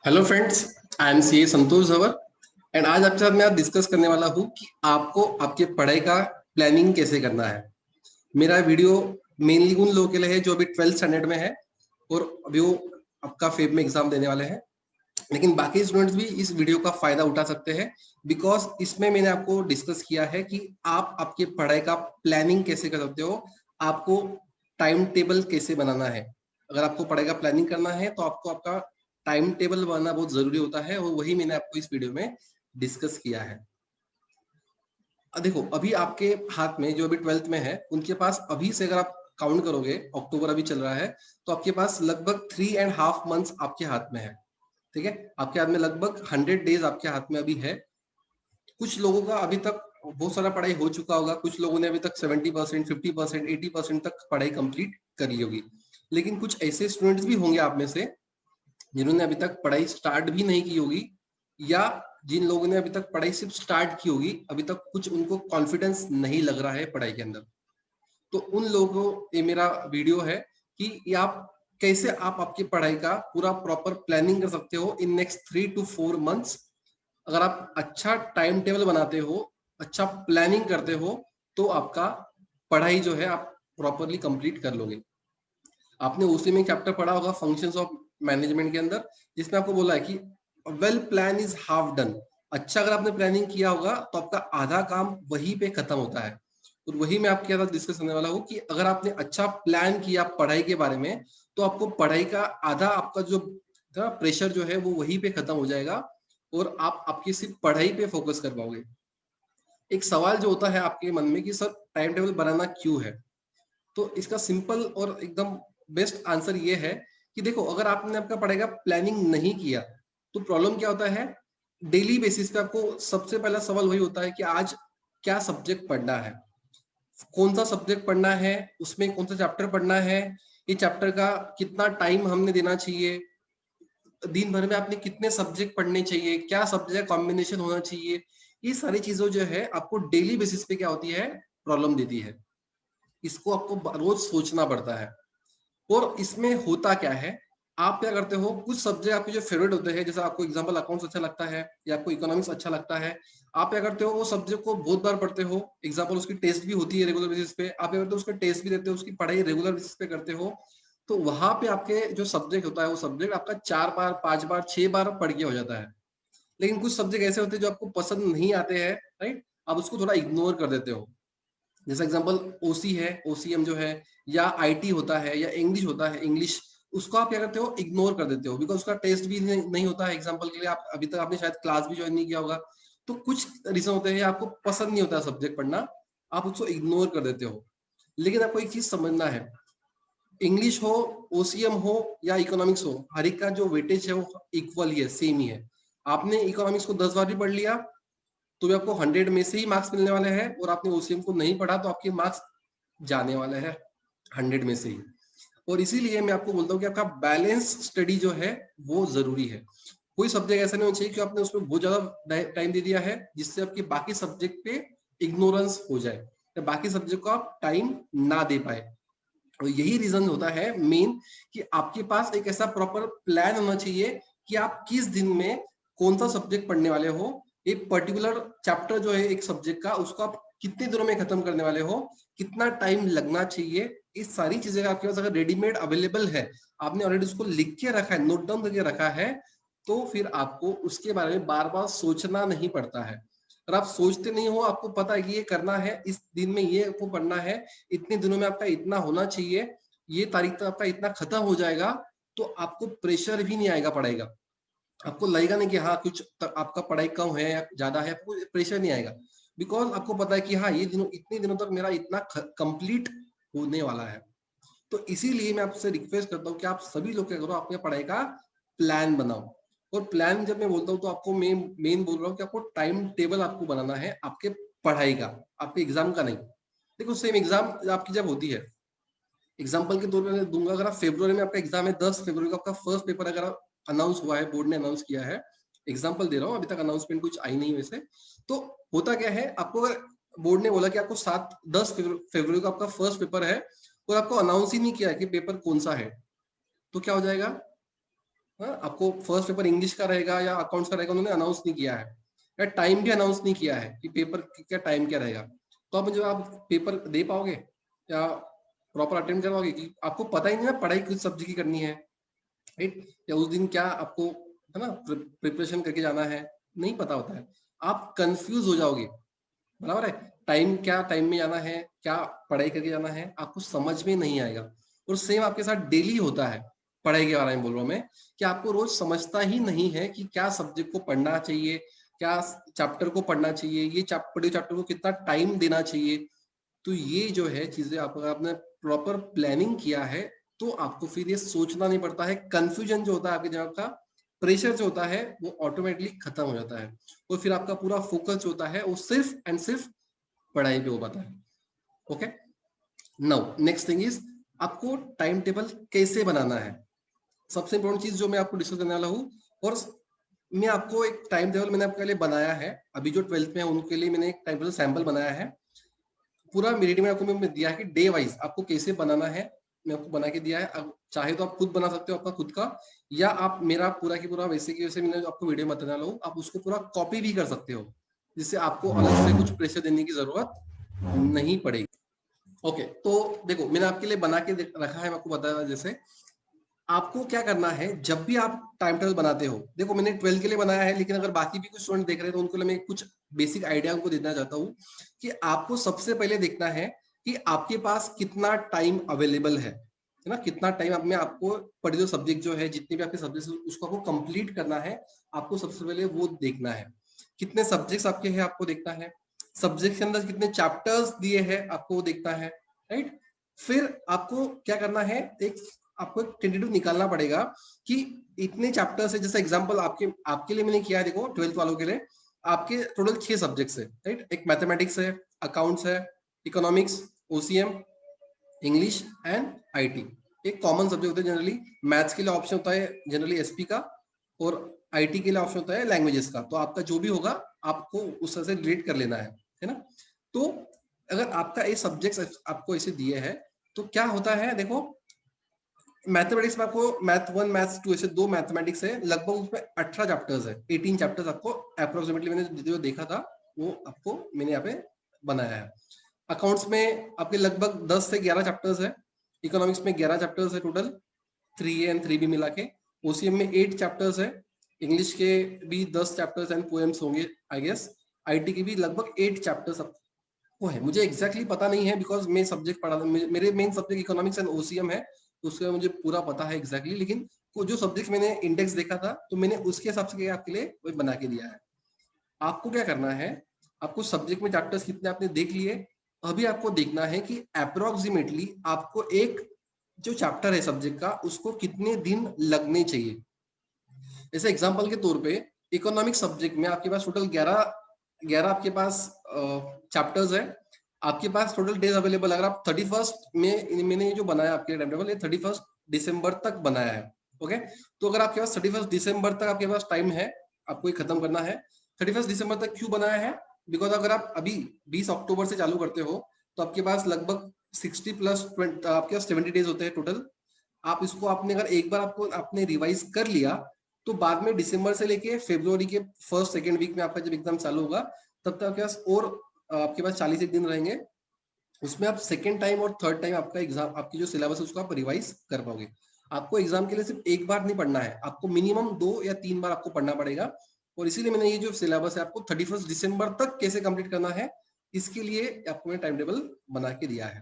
Hello friends, I am C Santosh Dhawar and आज आपके साथ मैं डिस्कस करने वाला हूँ कि आपको आपके पढ़ाई का प्लानिंग कैसे करना है। मेरा वीडियो मेनली उन लोगों के लिए है जो अभी 12th स्टैंडर्ड में है और अभी वो आपका फेब में एग्जाम देने वाले हैं, लेकिन बाकी स्टूडेंट्स भी इस वीडियो का फायदा उठा सकते हैं बिकॉज इसमें मैंने आपको डिस्कस किया है कि आप आपके पढ़ाई का प्लानिंग कैसे कर सकते हो, आपको टाइम टेबल कैसे बनाना है। अगर आपको पढ़ाई का प्लानिंग करना है तो आपको आपका टाइम टेबल बनाना बहुत जरूरी होता है और वही मैंने आपको इस वीडियो में डिस्कस किया है। देखो, अभी आपके हाथ में जो अभी 12th में है उनके पास अभी से अगर आप काउंट करोगे, अक्टूबर अभी चल रहा है, तो आपके पास लगभग 3.5 मंथ्स आपके हाथ में है। ठीक है, आपके हाथ में लगभग 100 डेज आपके हाथ में अभी है। कुछ लोगों का अभी तक बहुत सारा पढ़ाई हो चुका होगा, कुछ लोगों ने अभी तक 70%, 50%, 80% तक पढ़ाई कंप्लीट कर ली होगी, लेकिन कुछ ऐसे स्टूडेंट्स भी होंगे आप में से जिन्होंने अभी तक पढ़ाई स्टार्ट भी नहीं की होगी, या जिन लोगों ने अभी तक पढ़ाई सिर्फ स्टार्ट की होगी, अभी तक कुछ उनको कॉन्फिडेंस नहीं लग रहा है पढ़ाई के अंदर। तो उन लोगों ये मेरा वीडियो है कि ये आप कैसे आप आपकी पढ़ाई का पूरा प्रॉपर प्लानिंग कर सकते हो इन नेक्स्ट 3 to 4 मंथ्स। अगर आप अच्छा टाइम टेबल बनाते हो, अच्छा प्लानिंग करते हो, तो आपका पढ़ाई जो है आप प्रॉपरली कंप्लीट कर लोगे। आपने उसी में चैप्टर पढ़ा होगा फंक्शंस ऑफ मैनेजमेंट के अंदर, जिसमें आपको बोला है कि well plan is half done. अच्छा अगर आपने प्लानिंग किया होगा तो आपका आधा काम वहीं पे खत्म होता है। और वही मैं आपके साथ डिस्कस करने वाला हूँ कि अगर आपने अच्छा प्लान किया पढ़ाई के बारे में, तो आपको पढ़ाई का आधा आपका जो प्रेशर जो है वो वहीं पे खत्म हो जाएगा और आप आपकी सिर्फ पढ़ाई पे फोकस कर पाओगे। एक सवाल जो होता है आपके मन में कि सर टाइम टेबल बनाना क्यों है, तो इसका सिंपल और एकदम बेस्ट आंसर ये है कि देखो, अगर आपने आपका पढ़ाई का प्लानिंग नहीं किया तो प्रॉब्लम क्या होता है। डेली बेसिस पे आपको सबसे पहला सवाल वही होता है कि आज क्या सब्जेक्ट पढ़ना है, कौन सा सब्जेक्ट पढ़ना है, उसमें कौन सा चैप्टर पढ़ना है, ये चैप्टर का कितना टाइम हमने देना चाहिए, दिन भर में आपने कितने सब्जेक्ट पढ़ने चाहिए, क्या सब्जेक्ट कॉम्बिनेशन होना चाहिए। ये सारी चीजों जो है आपको डेली बेसिस पे क्या होती है, प्रॉब्लम देती है। इसको आपको रोज सोचना पड़ता है। और इसमें होता क्या है, आप क्या करते हो, कुछ सब्जेक्ट आपके जो फेवरेट होते हैं, जैसे आपको एग्जांपल अकाउंट्स अच्छा लगता है या आपको इकोनॉमिक्स अच्छा लगता है, आप क्या करते हो, वो सब्जेक्ट को बहुत बार पढ़ते हो। एग्जांपल उसकी टेस्ट भी होती है रेगुलर बेसिस पे, आप क्या करते हो, उसका टेस्ट भी देते हो, उसकी पढ़ाई रेगुलर बेसिस पे करते हो। तो वहां पे आपके जो सब्जेक्ट होता है वो सब्जेक्ट आपका 4 बार, 5 बार, 6 बार पढ़ के हो जाता है। लेकिन कुछ सब्जेक्ट ऐसे होते हैं जो आपको पसंद नहीं आते हैं, राइट, आप उसको थोड़ा इग्नोर कर देते हो। जैसे एग्जांपल ओसी है, ओसीएम जो है, या आईटी होता है, या इंग्लिश होता है, इंग्लिश, उसको आप क्या करते हो, इग्नोर कर देते हो बिकॉज उसका टेस्ट भी नहीं होता है। एग्जांपल के लिए आप अभी तक आपने शायद क्लास भी ज्वाइन नहीं किया होगा, तो कुछ रीजन होते हैं आपको पसंद नहीं होता सब्जेक्ट पढ़ना, आप उसको इग्नोर कर देते हो। लेकिन आपको एक चीज समझना है, इंग्लिश हो, ओसीएम हो या इकोनॉमिक्स हो, हर एक का जो वेटेज है वो इक्वल ही है, सेम ही है। आपने इकोनॉमिक्स को 10 बार भी पढ़ लिया तो भी आपको 100 में से ही मार्क्स मिलने वाले हैं, और आपने ओसीएम को नहीं पढ़ा तो आपके मार्क्स जाने वाले हैं 100 में से ही। और इसीलिए मैं आपको बोलता हूँ कि आपका बैलेंस स्टडी जो है वो जरूरी है। कोई सब्जेक्ट ऐसा नहीं होना चाहिए कि आपने उसमें बहुत ज्यादा टाइम दे दिया है जिससे आपके बाकी सब्जेक्ट पे इग्नोरेंस हो जाए, या बाकी सब्जेक्ट को आप टाइम ना दे पाए। और यही रीजन होता है मेन कि आपके पास एक ऐसा प्रॉपर प्लान होना चाहिए कि आप किस दिन में कौन सा सब्जेक्ट पढ़ने वाले हो। एक पर्टिकुलर चैप्टर जो है एक सब्जेक्ट का, उसको आप कितने दिनों में खत्म करने वाले हो, कितना टाइम लगना चाहिए। इस सारी चीजें आपके पास अगर रेडीमेड अवेलेबल है, आपने ऑलरेडी उसको लिख के रखा है, नोट डाउन करके रखा है, तो फिर आपको उसके बारे में बार बार सोचना नहीं पड़ता है। अगर आप सोचते नहीं हो, आपको पता है कि ये करना है, इस दिन में ये आपको पढ़ना है, इतने दिनों में आपका इतना होना चाहिए, ये तारीख तक आपका इतना खत्म हो जाएगा, तो आपको प्रेशर भी नहीं आएगा पढ़ाई का। आपको लगेगा नहीं कि हाँ कुछ आपका पढ़ाई कम है या ज्यादा है, आपको प्रेशर नहीं आएगा बिकॉज आपको पता है कि हाँ ये दिनों, इतने दिनों तक मेरा इतना कंप्लीट होने वाला है। तो इसीलिए मैं आपसे रिक्वेस्ट करता हूँ कि आप सभी लोग क्या करो, अपने पढ़ाई का प्लान बनाओ। और प्लान जब मैं बोलता हूँ तो आपको मेन मेन बोल रहा हूँ कि आपको टाइम टेबल आपको बनाना है आपके पढ़ाई का, आपके एग्जाम का नहीं। देखो, सेम एग्जाम आपकी जब होती है, एग्जाम्पल के तौर पर मैं दूंगा, अगर आप फेब्रुवरी में आपका एग्जाम है, 10 फरवरी को आपका फर्स्ट पेपर अगर अनाउंस हुआ है, बोर्ड ने अनाउंस किया है, एग्जाम्पल दे रहा हूँ, अभी तक अनाउंसमेंट कुछ आई नहीं वैसे, तो होता क्या है, आपको अगर बोर्ड ने बोला कि आपको 10 फरवरी को आपका फर्स्ट पेपर है और आपको अनाउंस ही नहीं किया है कि पेपर कौन सा है, तो क्या हो जाएगा, हाँ, आपको फर्स्ट पेपर इंग्लिश का रहेगा या अकाउंट्स का रहेगा, उन्होंने अनाउंस नहीं किया है, या टाइम भी अनाउंस नहीं किया है कि पेपर क्या टाइम क्या रहेगा। तो आप मुझे आप पेपर दे पाओगे या प्रॉपर अटेंड कर पाओगे कि आपको पता ही नहीं ना पढ़ाई किस सब्जेक्ट की करनी है, राइट? या उस दिन क्या आपको है ना प्रिपरेशन करके जाना है, नहीं पता होता है, आप कंफ्यूज हो जाओगे, बराबर है? टाइम क्या, टाइम में जाना है, क्या पढ़ाई करके जाना है, आपको समझ में नहीं आएगा। और सेम आपके साथ डेली होता है, पढ़ाई के बारे में बोल रहा हूँ मैं, कि आपको रोज समझता ही नहीं है कि क्या सब्जेक्ट को पढ़ना चाहिए, क्या चैप्टर को पढ़ना चाहिए, ये चैप्टर को कितना टाइम देना चाहिए। तो ये जो है चीजें आपने प्रॉपर प्लानिंग किया है तो आपको फिर ये सोचना नहीं पड़ता है, कंफ्यूजन जो होता है आपके दिमाग का, प्रेशर जो होता है वो ऑटोमेटिकली खत्म हो जाता है, और फिर आपका पूरा फोकस होता है वो सिर्फ एंड सिर्फ पढ़ाई पे हो पाता है। Okay, now next thing is आपको टाइम टेबल कैसे बनाना है। सबसे इंपॉर्टेंट चीज जो मैं आपको डिस्कस करने वाला हूँ, और मैं आपको एक टाइम टेबल मैंने आपके लिए बनाया है, अभी जो 12th में है उनके लिए मैंने एक टाइम टेबल सैंपल बनाया है। पूरा मेरी में आपको मैं दिया है कि डे वाइज आपको कैसे बनाना है, मैं आपको बना के दिया है। अब चाहे तो आप खुद बना सकते हो आपका खुद का, या आप मेरा पूरा की पूरा वैसे की वैसे मैंने आपको वीडियो में बताने वाला हूँ, आप उसको पूरा कॉपी भी कर सकते हो, जिससे आपको अलग से कुछ प्रेशर देने की जरूरत नहीं पड़ेगी। ओके, तो देखो मैंने आपके लिए बना के रखा है, मैं आपको बताया जैसे आपको क्या करना है जब भी आप टाइम टेबल बनाते हो। देखो मैंने 12 के लिए बनाया है, लेकिन अगर बाकी भी कुछ स्टूडेंट देख रहे हैं तो उनको लिए मैं कुछ बेसिक आइडिया उनको देना चाहता हूँ कि आपको सबसे पहले देखना है कि आपके पास कितना टाइम अवेलेबल है ना, कितना टाइम आप में आपको पर्टिकुलर सब्जेक्ट जो है, जितने भी आपके सब्जेक्ट उसको आपको कंप्लीट करना है। आपको सबसे पहले वो देखना है, कितने सब्जेक्ट्स आपके हैं आपको देखना है, सब्जेक्ट के अंदर कितने चैप्टर्स दिए हैं आपको वो देखना है, राइट? फिर आपको क्या करना है, एक आपको एक टेंटेटिव निकालना पड़ेगा कि इतने चैप्टर्स है। जैसे एग्जांपल आपके आपके लिए मैंने किया है, देखो 12th वालों के लिए आपके टोटल 6 सब्जेक्ट्स है, राइट? एक मैथमेटिक्स है, अकाउंट्स है, economics, OCM, English and IT. एक कॉमन सब्जेक्ट होता है जनरली, मैथ्स के लिए ऑप्शन होता है जनरली एसपी का, और आईटी के लिए ऑप्शन होता है लैंग्वेजेस का। तो आपका जो भी होगा आपको उस तरह से रिलेट कर लेना है ना? तो अगर आपका ये सब्जेक्ट आपको ऐसे दिए है तो क्या होता है, देखो मैथमेटिक्स में आपको मैथ 1 मैथ 2 ऐसे 2 मैथमेटिक्स है, लगभग उसमें 18 चैप्टर्स है, 18 चैप्टर्स आपको अप्रोक्सीमेटली मैंने जो देखा था वो आपको मैंने यहाँ पे बनाया है। अकाउंट्स में आपके लगभग 10 से 11 चैप्टर्स है, इकोनॉमिक्स में 11 चैप्टर्स है टोटल, 3A एंड 3B मिला के, ओसीएम में 8 चैप्टर्स है, इंग्लिश के भी 10 चैप्टर्स एंड पोएम्स होंगे आई गेस, आईटी के भी लगभग 8 चैप्टर्स वो है। मुझे एग्जैक्टली पता नहीं है बिकॉज मैं सब्जेक्ट पढ़ा, मेरे main subject economics and OCM है, तो उसका मुझे पूरा पता है एग्जैक्टली, लेकिन जो सब्जेक्ट मैंने इंडेक्स देखा था तो मैंने उसके हिसाब से आपके लिए वही बना के दिया है। आपको क्या करना है, आपको सब्जेक्ट में चैप्टर्स कितने आपने देख लिए, अभी आपको देखना है कि अप्रोक्सीमेटली आपको एक जो चैप्टर है सब्जेक्ट का उसको कितने दिन लगने चाहिए। जैसे एग्जांपल के तौर पे इकोनॉमिक सब्जेक्ट में आपके पास टोटल 11 आपके पास चैप्टर्स है, आपके पास टोटल डेज अवेलेबल, अगर आप 31st में मैंने ये जो बनाया आपके टाइम टेबल, ये 31st दिसंबर तक बनाया है। ओके, तो अगर आपके पास 31st दिसंबर तक आपके पास टाइम है, आपको ये खत्म करना है। 31st दिसंबर तक क्यों बनाया है, बिकॉज अगर आप अभी 20 अक्टूबर से चालू करते हो तो आपके पास लगभग 60 प्लस आपके पास 70 डेज होते हैं टोटल। आप इसको आपने अगर एक बार आपको आपने रिवाइज कर लिया तो बाद में दिसंबर से लेके फरवरी के फर्स्ट सेकेंड वीक में आपका जब एग्जाम चालू होगा तब तक आपके पास और आपके पास 40 दिन रहेंगे, उसमें आप सेकेंड टाइम और थर्ड टाइम आपका एग्जाम आपकी जो सिलेबस है उसको आप रिवाइज कर पाओगे। आपको एग्जाम के लिए सिर्फ एक बार नहीं पढ़ना है, आपको मिनिमम 2 या 3 बार आपको पढ़ना पड़ेगा। और इसीलिए मैंने ये जो सिलेबस है आपको 31 दिसंबर तक कैसे कंप्लीट करना है इसके लिए आपको मैं टाइम टेबल बना के दिया है।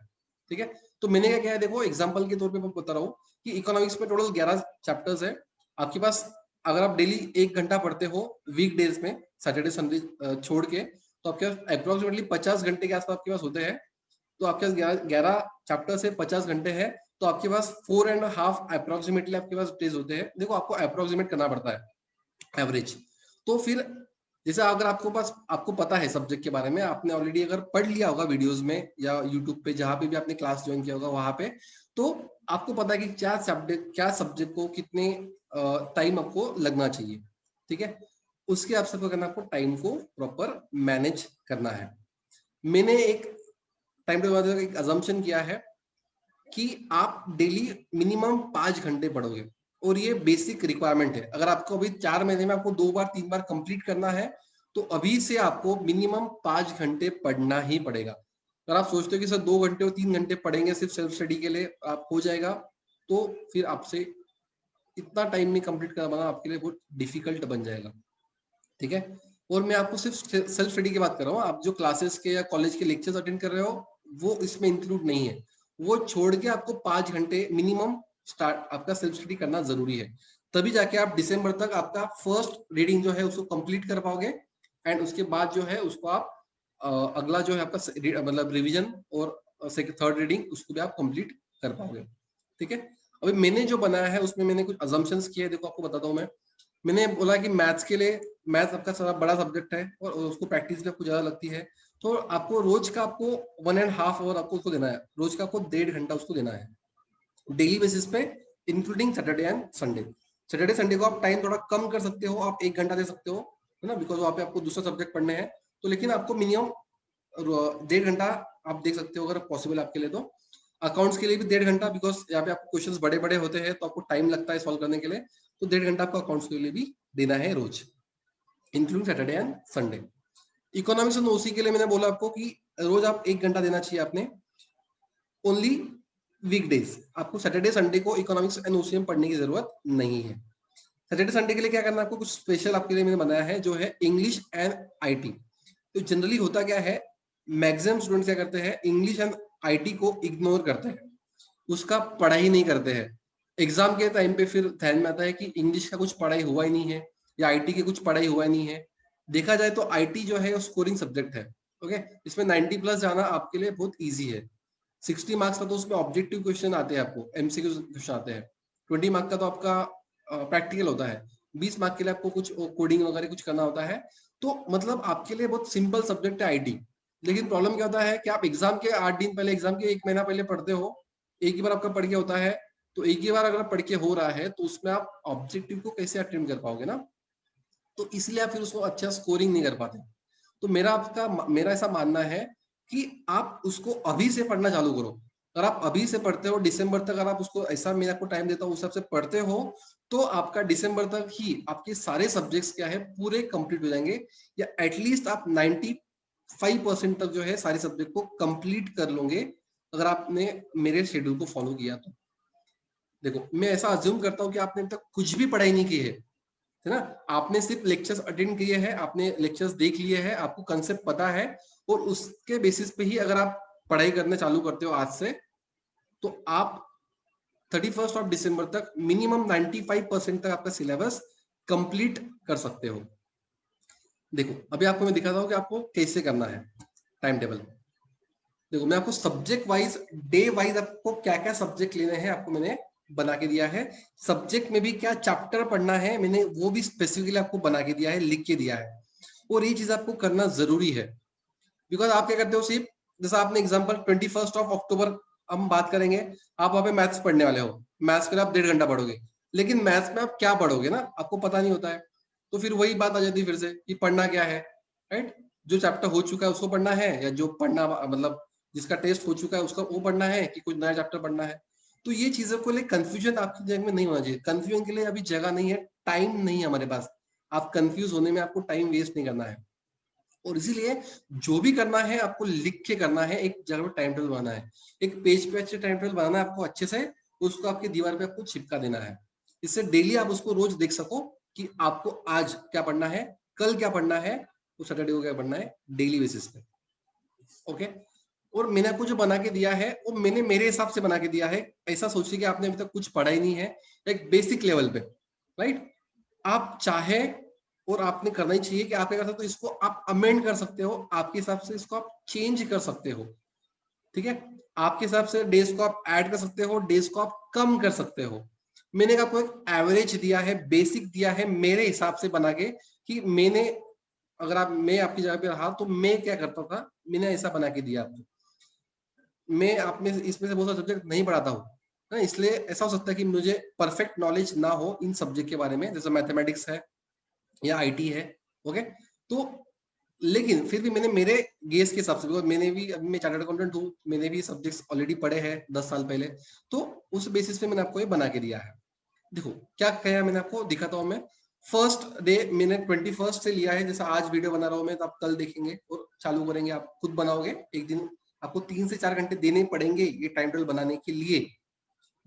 ठीक है, तो मैंने क्या किया है, देखो एग्जाम्पल के तौर पर मैं बता रहा हूँ कि इकोनॉमिक्स में टोटल 11 चैप्टर्स है आपके पास। अगर आप डेली 1 घंटा पढ़ते हो वीक डेज में, सैटरडे संडे छोड़ के, तो आपके पास अप्रोक्सीमेटली 50 घंटे के आसपास आपके पास होते हैं। तो आपके पास 11 चैप्टर से 50 घंटे है, तो आपके पास 4.5 अप्रोक्सीमेटली आपके पास डेज होते हैं। देखो आपको अप्रोक्सीमेट करना पड़ता है एवरेज। तो फिर जैसे अगर आपको पास आपको पता है सब्जेक्ट के बारे में, आपने ऑलरेडी अगर पढ़ लिया होगा वीडियोस में या यूट्यूब पे जहां पे भी आपने क्लास ज्वाइन किया होगा वहां पे, तो आपको पता है कि क्या सब्जेक्ट को कितने टाइम आपको लगना चाहिए। ठीक है, उसके आप सबको करना, आपको टाइम को प्रॉपर मैनेज करना है। मैंने एक टाइम टेबल एक अजम्पशन किया है कि आप डेली मिनिमम 5 घंटे पढ़ोगे। और ये बेसिक रिक्वायरमेंट है। अगर आपको अभी 4 महीने में आपको 2 बार 3 बार कंप्लीट करना है तो अभी से आपको मिनिमम 5 घंटे पढ़ना ही पड़ेगा। अगर आप सोचते हो कि सर 2 घंटे और 3 घंटे पढ़ेंगे सिर्फ सेल्फ स्टडी के लिए आप हो जाएगा, तो फिर आपसे इतना टाइम में कंप्लीट करवाना आपके लिए बहुत डिफिकल्ट बन जाएगा। ठीक है, और मैं आपको सिर्फ सेल्फ स्टडी की बात कर रहा हूँ। आप जो क्लासेस के या कॉलेज के लेक्चर्स अटेंड कर रहे हो वो इसमें इंक्लूड नहीं है। वो छोड़ के आपको 5 घंटे मिनिमम स्टार्ट आपका सेल्फ स्टडी करना जरूरी है, तभी जाके आप दिसंबर तक आपका फर्स्ट रीडिंग जो है उसको कंप्लीट कर पाओगे। एंड उसके बाद जो है उसको आप अगला जो है आपका मतलब रिवीजन और थर्ड रीडिंग उसको भी आप कंप्लीट कर पाओगे। ठीक है, अभी मैंने जो बनाया है उसमें मैंने कुछ अजम्पशंस किए हैं, देखो आपको बताता हूँ मैं। मैंने बोला कि मैथ्स के लिए, मैथ्स आपका सारा बड़ा सब्जेक्ट है और उसको प्रैक्टिस भी आपको ज्यादा लगती है, तो आपको रोज का आपको 1.5 आवर आपको उसको देना है, रोज का आपको 1.5 घंटा उसको देना है डेली बेसिस पे, including Saturday and Sunday. Saturday Sunday को आप टाइम थोड़ा कम कर सकते हो, आप 1 घंटा दे सकते हो, है ना, बिकॉज वहाँ पे आपको दूसरा सब्जेक्ट पढ़ने हैं। तो लेकिन आपको मिनिमम 1.5 घंटा आप देख सकते हो अगर पॉसिबल आपके लिए। तो अकाउंट्स के लिए भी 1.5 घंटा, बिकॉज यहाँ पे आपको क्वेश्चंस बड़े बड़े होते हैं तो आपको टाइम लगता है सॉल्व करने के लिए, तो 1.5 घंटा आपको अकाउंट्स के लिए भी देना है रोज, including Saturday and Sunday. Economics and OC के लिए मैंने बोला आपको कि रोज आप 1 घंटा देना चाहिए आपने, ओनली वीकडेज। आपको सैटरडे संडे को इकोनॉमिक्स एंड ओसी में पढ़ने की जरूरत नहीं है। सैटरडे संडे के लिए क्या करना है आपको, कुछ स्पेशल आपके लिए मैंने बनाया है जो है इंग्लिश एंड आईटी। तो जनरली होता क्या है, मैक्सिमम स्टूडेंट क्या करते हैं, इंग्लिश एंड आईटी को इग्नोर करते हैं, उसका पढ़ाई नहीं करते हैं। एग्जाम के टाइम पे फिर ध्यान में आता है कि इंग्लिश का कुछ पढ़ाई हुआ ही नहीं है या आईटी की कुछ पढ़ाई हुआ ही नहीं है। देखा जाए तो आईटी जो है वो स्कोरिंग सब्जेक्ट है। ओके, इसमें 90 प्लस जाना आपके लिए बहुत ईजी है। 60 मार्क्स का तो उसमें ऑब्जेक्टिव क्वेश्चन आते हैं, आपको एमसीक्यू क्वेश्चन आते हैं। 20 मार्क का तो आपका प्रैक्टिकल होता है। 20 मार्क के लिए आपको कुछ कोडिंग वगैरह कुछ करना होता है। तो मतलब आपके लिए बहुत सिंपल सब्जेक्ट है आईटी। लेकिन प्रॉब्लम क्या होता है कि आप एग्जाम के 8 दिन पहले, एग्जाम के 1 महीना पहले पढ़ते हो, एक ही बार आपका पढ़ के होता है, तो एक ही बार अगर पढ़ के हो रहा है तो उसमें आप ऑब्जेक्टिव को कैसे अटेम्प्ट कर पाओगे ना, तो इसलिए आप फिर उसको अच्छा स्कोरिंग नहीं कर पाते। तो मेरा ऐसा मानना है कि आप उसको अभी से पढ़ना चालू करो। अगर आप अभी से पढ़ते हो दिसंबर तक, अगर आप उसको ऐसा, मैं आपको टाइम देता हूँ उस हिसाब से पढ़ते हो, तो आपका दिसंबर तक ही आपके सारे सब्जेक्ट्स क्या है पूरे कंप्लीट हो जाएंगे, या एटलीस्ट आप 95% तक जो है सारे सब्जेक्ट को कंप्लीट कर लोगे अगर आपने मेरे शेड्यूल को फॉलो किया तो। देखो मैं ऐसा अज्यूम करता हूँ कि आपने अब तक कुछ भी पढ़ाई नहीं की है ना, आपने सिर्फ लेक्चर्स अटेंड किए हैं, आपने लेक्चर्स देख लिए हैं, आपको कंसेप्ट पता है, और उसके बेसिस पे ही अगर आप पढ़ाई करना चालू करते हो आज से, तो आप 31 ऑफ दिसंबर तक मिनिमम 95% तक आपका सिलेबस कंप्लीट कर सकते हो। देखो अभी आपको मैं दिखाता हूँ कि आपको कैसे करना है टाइम टेबल। देखो मैं आपको सब्जेक्ट वाइज, डे वाइज आपको क्या क्या सब्जेक्ट लेने हैं आपको मैंने बना के दिया है। सब्जेक्ट में भी क्या चैप्टर पढ़ना है मैंने वो भी स्पेसिफिकली आपको बना के दिया है, लिख के दिया है। और ये चीज आपको करना जरूरी है, बिकॉज आप क्या करते हो सिर्फ, जैसा आपने एग्जाम्पल 21 अक्टूबर हम बात करेंगे, आप वहां पे मैथ्स पढ़ने वाले हो, मैथ्स के लिए आप 1.5 घंटा पढ़ोगे, लेकिन मैथ्स में आप क्या पढ़ोगे ना आपको पता नहीं होता है। तो फिर वही बात आ जाती है फिर से कि पढ़ना क्या है, राइट। जो चैप्टर हो चुका है उसको पढ़ना है, या जो पढ़ना मतलब जिसका टेस्ट हो चुका है उसका वो पढ़ना है, कि कुछ नया चैप्टर पढ़ना है। तो ये चीजों को लिए कंफ्यूजन आपकी जगह में नहीं होना चाहिए। कंफ्यूजन के लिए अभी जगह नहीं है, टाइम नहीं है हमारे पास। आप कंफ्यूज होने में आपको टाइम वेस्ट नहीं करना है। और इसीलिए जो भी करना है आपको लिख के करना है, एक जगह पर टाइम टेबल बनाना है, एक पेज पे अच्छे टाइम टेबल बनाना है आपको अच्छे से, उसको आपकी दीवार पे आपको चिपका देना है। इससे डेली आप उसको रोज देख सको कि आपको आज क्या पढ़ना है, कल क्या पढ़ना है, तो सैटरडे को क्या पढ़ना है, डेली बेसिस पे। ओके, और मैंने आपको जो बना के दिया है वो मैंने मेरे हिसाब से बना के दिया है। ऐसा सोचिए कि आपने अभी तक कुछ पढ़ा ही नहीं है, एक बेसिक लेवल पे, राइट। आप चाहे, और आपने करना ही चाहिए कि आप क्या कर सकते हो, इसको आप अमेंड कर सकते हो आपके हिसाब से, इसको आप चेंज कर सकते हो। ठीक है, आपके हिसाब से डेज को आप ऐड कर सकते हो, डेज को आप कम कर सकते हो। मैंने आपको एक एवरेज दिया है, बेसिक दिया है मेरे हिसाब से बना के, कि मैंने, अगर आप, मैं आपकी जगह पे रहा तो मैं क्या करता था, मैंने ऐसा बना के दिया आपको। मैं आप में इसमें से बहुत सारे सब्जेक्ट नहीं पढ़ाता हूँ ना, इसलिए ऐसा हो सकता है कि मुझे परफेक्ट नॉलेज ना हो इन सब्जेक्ट के बारे में, जैसे मैथमेटिक्स है या आईटी है। ओके, तो लेकिन फिर भी मैंने मेरे गेस के हिसाब से, बिकॉज मैंने भी, अभी मैं चार्टर्ड अकाउंटेंट हूँ, मैंने भी सब्जेक्ट्स ऑलरेडी पढ़े हैं 10 साल पहले, तो उस बेसिस पे मैंने आपको ये बना के दिया है। देखो क्या कहा मैंने आपको, दिखाता हूँ मैं। फर्स्ट डे मैंने 21 से लिया है, जैसा आज वीडियो बना रहा हूँ मैं, तो आप कल देखेंगे और चालू करेंगे, आप खुद बनाओगे। एक दिन आपको 3 से 4 घंटे देने पड़ेंगे ये टाइम टेबल बनाने के लिए,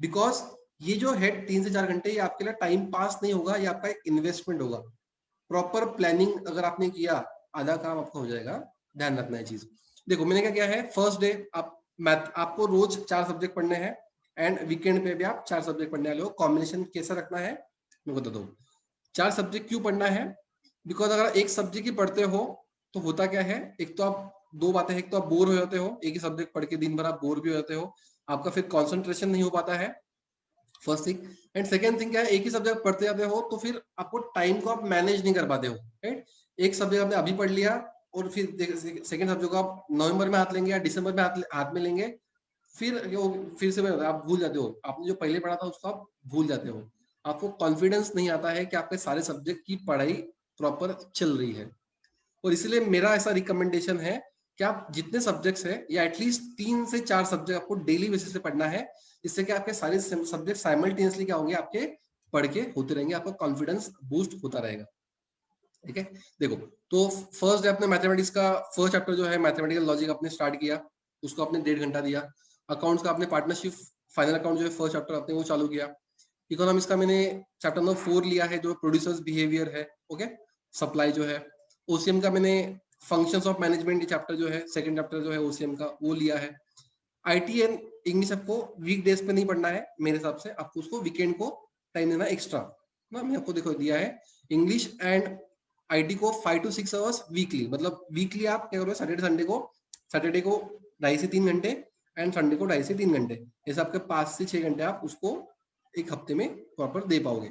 बिकॉज ये जो है 3 से 4 घंटे ये आपके लिए टाइम पास नहीं होगा, ये आपका इन्वेस्टमेंट होगा। प्रॉपर प्लानिंग अगर आपने किया, आधा काम आपका हो जाएगा। ध्यान रखना है चीज। देखो मैंने क्या किया है, फर्स्ट डे आप मैथ, आपको रोज 4 सब्जेक्ट पढ़ने हैं, एंड वीकेंड पे भी आप 4 सब्जेक्ट पढ़ने वाले हो। कॉम्बिनेशन कैसा रखना है मैं बता दूं। 4 सब्जेक्ट क्यों पढ़ना है, बिकॉज अगर एक सब्जेक्ट ही पढ़ते हो तो होता क्या है, एक तो आप, दो बातें हैं, एक तो आप बोर हो जाते हो, एक ही सब्जेक्ट पढ़ के दिन भर आप बोर भी हो जाते हो, आपका फिर कॉन्सेंट्रेशन नहीं हो पाता है, first thing. And second thing क्या है, एक ही सब्जेक्ट पढ़ते जाते हो तो फिर आपको टाइम को आप मैनेज नहीं कर पाते हो, राइट। एक सब्जेक्ट आपने अभी पढ़ लिया और फिर सेकेंड सब्जेक्ट को आप नवंबर में हाथ लेंगे या दिसंबर में हाथ में लेंगे, फिर से आप भूल जाते हो, आपने जो पहले पढ़ा था उसको आप भूल जाते हो। आपको कॉन्फिडेंस नहीं आता है कि आपके सारे सब्जेक्ट की पढ़ाई प्रॉपर चल रही है। और इसलिए मेरा ऐसा रिकमेंडेशन है कि आप जितने सब्जेक्ट्स हैं या एटलीस्ट 3 से 4 सब्जेक्ट आपको डेली बेसिस पे पढ़ना है, इससे कि आपके सारे सब्जेक्ट साइमल्टेनियसली क्या होंगे, आपके पढ़ के होते रहेंगे, आपका कॉन्फिडेंस बूस्ट होता रहेगा। ठीक है। देखो तो फर्स्ट डे अपने मैथमेटिक्स का फर्स्ट चैप्टर जो है मैथमेटिकल लॉजिक आपने स्टार्ट किया, उसको आपने 1.5 घंटा दिया। अकाउंट्स का आपने पार्टनरशिप फाइनल अकाउंट जो है फर्स्ट चैप्टर आपने वो चालू किया। इकोनॉमिक्स का मैंने चैप्टर नंबर 4 लिया है, जो प्रोड्यूसर्स बिहेवियर है, ओके, सप्लाई जो है। ओसीएम का मैंने फंक्शंस ऑफ मैनेजमेंट चैप्टर जो है, सेकंड चैप्टर जो है ओसीएम का वो लिया है। आईटी एंड इंग्लिश आपको वीक डेज पे नहीं पढ़ना है मेरे हिसाब से, आपको उसको वीकेंड को टाइम देना एक्स्ट्रा ना। मैं आपको देखो दिया है इंग्लिश एंड आईटी को 5 to 6 आवर्स वीकली, मतलब वीकली आप क्या करोगे, सैटरडे को 2.5 से 3 घंटे एंड संडे को 2.5 से 3 घंटे, ऐसे आपके 5 से 6 घंटे आप उसको एक हफ्ते में प्रॉपर दे पाओगे।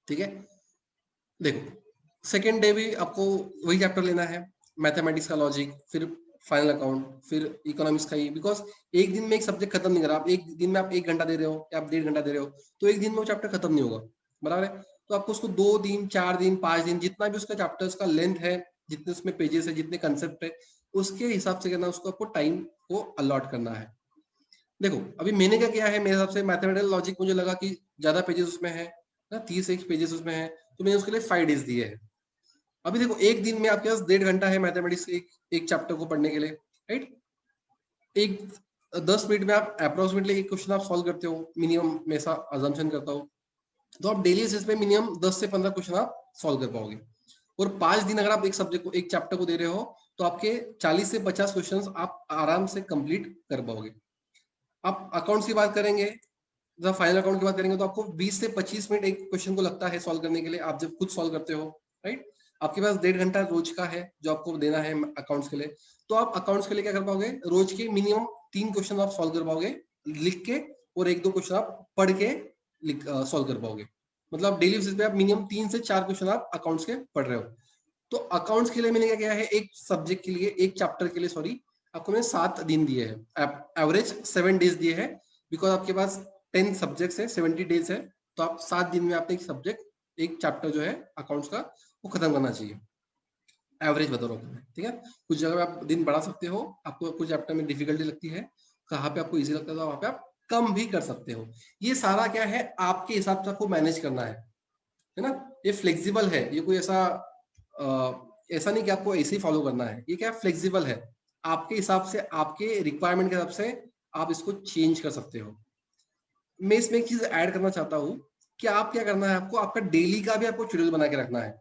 ठीक है। देखो सेकेंड डे भी आपको वही चैप्टर लेना है, मैथमेटिक्स का लॉजिक, फिर फाइनल अकाउंट, फिर इकोनॉमिक्स का ही, बिकॉज एक दिन में एक सब्जेक्ट खत्म नहीं करा आप, एक दिन में आप 1 घंटा दे रहे हो या आप 1.5 घंटा दे रहे हो, तो एक दिन में वो चैप्टर खत्म नहीं होगा, बराबर है। तो आपको उसको 2 दिन 4 दिन 5 दिन जितना भी उसका चैप्टर्स का लेंथ है, जितने उसमें पेजेस है, जितने कंसेप्ट है, उसके हिसाब से करना, उसको आपको टाइम को अलॉट करना है। देखो अभी मैंने क्या किया है, मेरे हिसाब से मैथमेटिकल लॉजिक मुझे लगा कि ज्यादा पेजेस उसमें है ना, 31 पेजेस उसमें है, तो मैंने उसके लिए 5 डेज दिए हैं। अभी देखो एक दिन में आपके पास 1.5 घंटा है मैथमेटिक्स एक चैप्टर को पढ़ने के लिए, राइट। एक 10 मिनट में आप अप्रोक्सीमेटली एक क्वेश्चन आप सॉल्व करते हो मिनिमम, मैं ऐसा अजम्पशन करता हूँ। तो आप डेली बेसिस पे मिनिमम 10 से 15 क्वेश्चन आप सॉल्व कर पाओगे। और 5 दिन अगर आप एक सब्जेक्ट को, एक चैप्टर को दे रहे हो, तो आपके 40 से 50 क्वेश्चन आप आराम से कंप्लीट कर पाओगे। आप अकाउंट्स की बात करेंगे, जब फाइनल अकाउंट की बात करेंगे, तो आपको 20 से 25 मिनट एक क्वेश्चन को लगता है सॉल्व करने के लिए, आप जब खुद सॉल्व करते हो, राइट। आपके पास 1.5 घंटा रोज का है जो आपको देना है अकाउंट्स के लिए, तो आप अकाउंट्स के लिए क्या कर पाओगे, रोज के मिनिमम 3 क्वेश्चन आप सॉल्व कर पाओगे लिख के, और 1-2 क्वेश्चन आप पढ़ के सॉल्व कर पाओगे। मतलब डेली बेसिस पे आप मिनिमम 3 से 4 क्वेश्चन आप अकाउंट्स के पढ़ रहे हो। तो अकाउंट्स के लिए मैंने क्या किया है, एक सब्जेक्ट के लिए, एक चैप्टर के लिए सॉरी, आपको मैंने 7 दिन दिए हैं, एवरेज 7 डेज दिए हैं, बिकॉज आपके पास 10 सब्जेक्ट्स है, 70 डेज है, तो आप 7 दिन में आपने एक सब्जेक्ट, एक चैप्टर जो है अकाउंट्स का, वो खत्म करना चाहिए। एवरेज बता रहा हूँ, ठीक है। कुछ जगह पे आप दिन बढ़ा सकते हो, आपको कुछ चैप्टर में डिफिकल्टी लगती है, कहाँ पे आपको इजी लगता है तो वहाँ पे आप कम भी कर सकते हो। ये सारा क्या है, आपके हिसाब से आपको मैनेज करना है ना। ये फ्लेक्सिबल है, ये कोई ऐसा ऐसा नहीं कि आपको ऐसे ही फॉलो करना है, ये क्या फ्लेक्सिबल है, आपके हिसाब से, आपके रिक्वायरमेंट के हिसाब से आप इसको चेंज कर सकते हो। मैं इसमें एक चीज ऐड करना चाहता हूँ कि आप क्या करना है, आपको आपका डेली का भी आपको शेड्यूल बना के रखना है।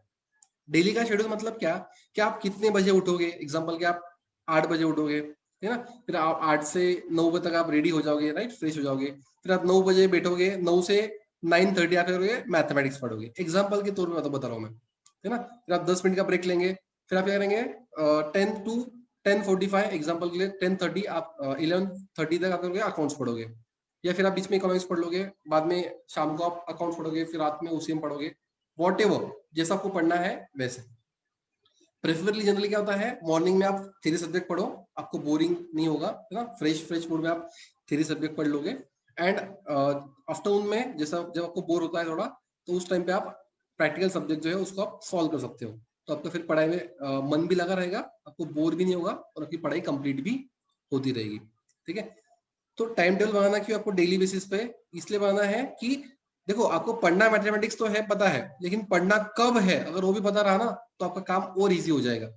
डेली का शेड्यूल मतलब क्या, कि आप कितने बजे उठोगे, एग्जाम्पल कि आप 8 बजे उठोगे, है ना, फिर आप 8 से 9 बजे तक आप रेडी हो जाओगे, राइट, फ्रेश हो जाओगे, फिर आप 9 बजे बैठोगे, 9 से 9:30 आप करोगे मैथमेटिक्स पढ़ोगे, एग्जाम्पल के तौर पर बता रहा हूँ मैं, है ना। फिर आप 10 मिनट का ब्रेक लेंगे, फिर आप क्या करेंगे, 10 to 10:45 एग्जाम्पल के लिए, 10:30 आप 11:30 तक आप करोगे अकाउंट्स पढ़ोगे, या फिर आप बीच में इकोनॉमिक्स पढ़ लोगे, बाद में शाम को आप अकाउंट्स पढ़ोगे, फिर रात में ओसीएम पढ़ोगे, वॉट एवर जैसा आपको पढ़ना है वैसे। प्रेफरेबली जनरली क्या होता है, मॉर्निंग में आप 3 सब्जेक्ट पढ़ो, आपको बोरिंग नहीं होगा, है ना, फ्रेश फ्रेश मूड में आप 3 सब्जेक्ट पढ़ लोगे। एंड आफ्टरनून में जैसा जब आपको बोर होता है थोड़ा, तो उस टाइम पे आप प्रैक्टिकल सब्जेक्ट जो है उसको आप सॉल्व कर सकते हो, तो आपका फिर पढ़ाई में मन भी लगा रहेगा, आपको बोर भी नहीं होगा, और आपकी पढ़ाई कंप्लीट भी होती रहेगी। ठीक है। तो टाइम टेबल बनाना क्यों आपको डेली बेसिस पे, इसलिए बनाना है कि देखो आपको पढ़ना मैथमेटिक्स तो है, पता है, लेकिन पढ़ना कब है अगर वो भी पता रहा ना तो आपका काम और इजी हो जाएगा।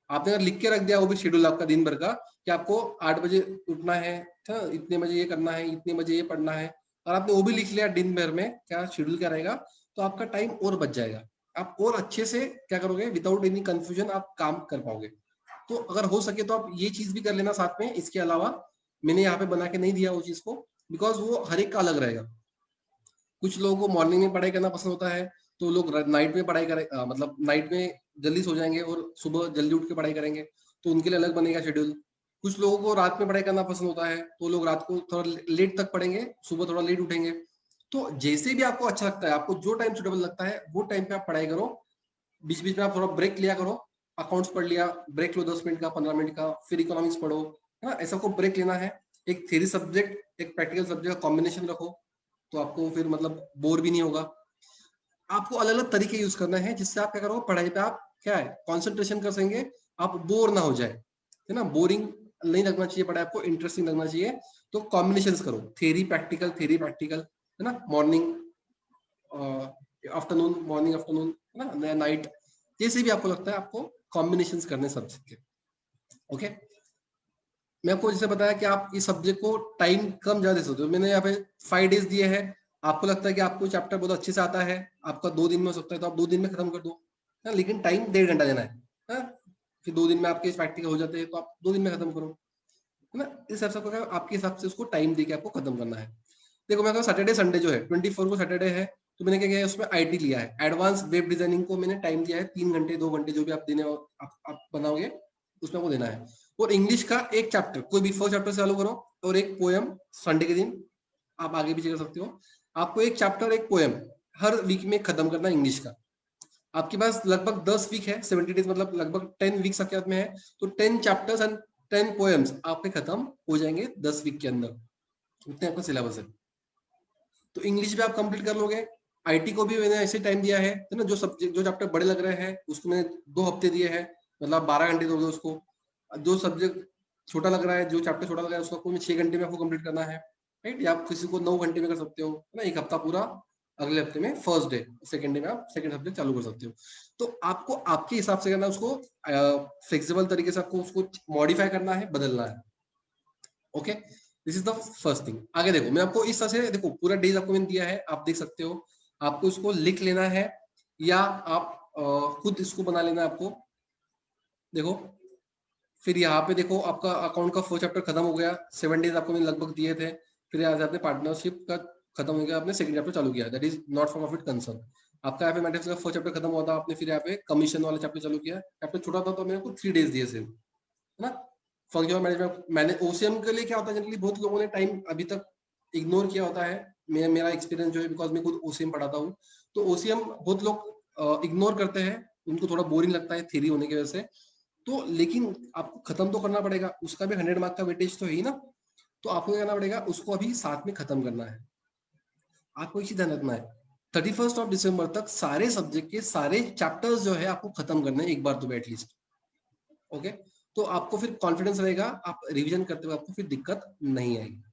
आपने अगर लिख के रख दिया वो भी शेड्यूल आपका दिन भर का कि आपको 8 बजे उठना है, इतने बजे ये करना है, इतने बजे ये पढ़ना है, और आपने वो भी लिख लिया दिन भर में क्या शेड्यूल क्या रहेगा, तो आपका टाइम और बच जाएगा। आप और अच्छे से क्या करोगे, विदाउट एनी कंफ्यूजन आप काम कर पाओगे। तो अगर हो सके तो आप ये चीज भी कर लेना साथ में। इसके अलावा मैंने यहाँ पे बना के नहीं दिया वो चीज को, बिकॉज वो हर एक का अलग रहेगा। कुछ लोगों को मॉर्निंग में पढ़ाई करना पसंद होता है, तो लोग नाइट में पढ़ाई करें, मतलब नाइट में जल्दी सो जाएंगे और सुबह जल्दी उठ के पढ़ाई करेंगे, तो उनके लिए अलग बनेगा शेड्यूल। कुछ लोगों को रात में पढ़ाई करना पसंद होता है, तो लोग रात को थोड़ा लेट तक पढ़ेंगे, सुबह थोड़ा लेट उठेंगे। तो जैसे भी आपको अच्छा लगता है, आपको जो टाइम सुटेबल लगता है वो टाइम पे आप पढ़ाई करो। बीच बीच में आप थोड़ा ब्रेक लिया करो। अकाउंट्स पढ़ लिया, ब्रेक लो 10 मिनट का, 15 मिनट का, फिर इकोनॉमिक्स पढ़ो, है ना, ऐसा को ब्रेक लेना है। एक थ्योरी सब्जेक्ट एक प्रैक्टिकल सब्जेक्ट का कॉम्बिनेशन रखो, तो आपको फिर मतलब बोर भी नहीं होगा। आपको अलग अलग तरीके यूज करना है जिससे आप क्या करो, पढ़ाई पे आप क्या है कंसंट्रेशन कर सकेंगे, आप बोर ना हो जाए, है ना, बोरिंग नहीं लगना चाहिए पढ़ाई, आपको इंटरेस्टिंग लगना चाहिए। तो कॉम्बिनेशन करो, थेरी प्रैक्टिकल, है ना, मॉर्निंग आफ्टरनून, मॉर्निंग आफ्टरनून, है ना, नाइट, जैसे भी आपको लगता है आपको कॉम्बिनेशन करने सब्जेक्ट के। ओके, मैं आपको जैसे बताया कि आप इस सब्जेक्ट को टाइम कम ज्यादा दे सकते हो। मैंने यहाँ पे 5 डेज दिए हैं। आपको लगता है कि आपको चैप्टर बहुत अच्छे से आता है, आपका 2 दिन में हो सकता है, तो आप 2 दिन में खत्म कर दो, है, लेकिन टाइम 1.5 घंटा देना है। फिर 2 दिन में आपके प्रैक्टिकल हो जाते हैं, तो आप 2 दिन में खत्म करो, है ना। इस हिसाब से आपके हिसाब से उसको टाइम देके आपको खत्म करना है। देखो मैं सैटरडे संडे जो है 24 को सैटरडे है, तो मैंने क्या किया है उसमें आईटी लिया है, एडवांस वेब डिजाइनिंग को मैंने टाइम दिया है 3 घंटे 2 घंटे, जो भी आप देने आप बनाओगे उसमें आपको देना है। और इंग्लिश का एक चैप्टर, कोई भी फर्स्ट चैप्टर से चालू करो, और एक पोएम संडे के दिन, आप आगे पीछे कर सकते हो। आपको एक चैप्टर एक पोएम हर वीक में खत्म करना है इंग्लिश का। आपके पास लगभग 10 वीक है, 70 डेज, मतलब लगभग 10 वीक्स आपके हाथ में है। तो 10 चैप्टर्स एंड 10 पोएम्स आपके खत्म हो जाएंगे 10 वीक के अंदर। उतने आपका सिलेबस है, तो इंग्लिश भी आप कंप्लीट कर लोगे। आईटी को भी मैंने ऐसे टाइम दिया है ना, जो सब्जेक्ट जो चैप्टर बड़े लग रहे हैं उसको मैंने 2 हफ्ते दिए हैं, मतलब 12 घंटे दोगे उसको। जो सब्जेक्ट छोटा लग रहा है, जो चैप्टर छोटा लग रहा है, उसको आपको 6 घंटे में आपको कंप्लीट करना है, राइट। या आप किसी को 9 घंटे में कर सकते हो, है ना, एक हफ्ता पूरा। अगले हफ्ते में फर्स्ट डे सेकंड डे में आप सेकंड सब्जेक्ट चालू कर सकते हो। तो आपको आपके हिसाब से करना है उसको, फ्लेक्सिबल तरीके से आपको उसको मॉडिफाई करना है, बदलना है। Okay, this is the first thing. आगे देखो, मैं आपको इस तरह से, देखो पूरा डेज आपको मैंने दिया है, आप देख सकते हो। आपको इसको लिख लेना है, या आप खुद इसको बना लेना है आपको। देखो, फिर यहाँ पे देखो आपका अकाउंट का फर्स्ट चैप्टर खत्म हो गया, 7 डेज आपको मैंने लगभग दिए थे। फिर यहाँ से आपने पार्टनरशिप का खत्म हो गया, आपने सेकंड चैप्टर चालू किया, that is not for profit concern. आपका यहाँ पे मैट्रिक्स का फर्स्ट चैप्टर खत्म हुआ था, आपने फिर यहाँ पे कमीशन वाला चैप्टर चालू किया। चैप्टर छोटा था तो मैंने को 3 डेज दिए सिर्फ, है ना। फंक्शनल मैनेजमेंट मैंने ओसीएम के लिए क्या होता है, जनरली बहुत लोगों ने टाइम अभी तक इग्नोर किया होता है। मेरा एक्सपीरियंस जो है, बिकॉज मैं खुद ओसीएम पढ़ाता हूँ, तो ओसीएम बहुत लोग इग्नोर करते हैं, उनको थोड़ा बोरिंग लगता है थ्योरी होने की वजह से। तो लेकिन आपको खत्म तो करना पड़ेगा, उसका भी 100 मार्क का वेटेज तो है ही ना। तो आपको क्या करना पड़ेगा, उसको अभी साथ में खत्म करना है। आपको एक चीज ध्यान रखना है, 31 दिसंबर तक सारे सब्जेक्ट के सारे चैप्टर्स जो है आपको खत्म करने हैं एक बार तो एटलीस्ट। ओके, तो आपको फिर कॉन्फिडेंस रहेगा, आप रिवीजन करते हुए आपको फिर दिक्कत नहीं आएगी।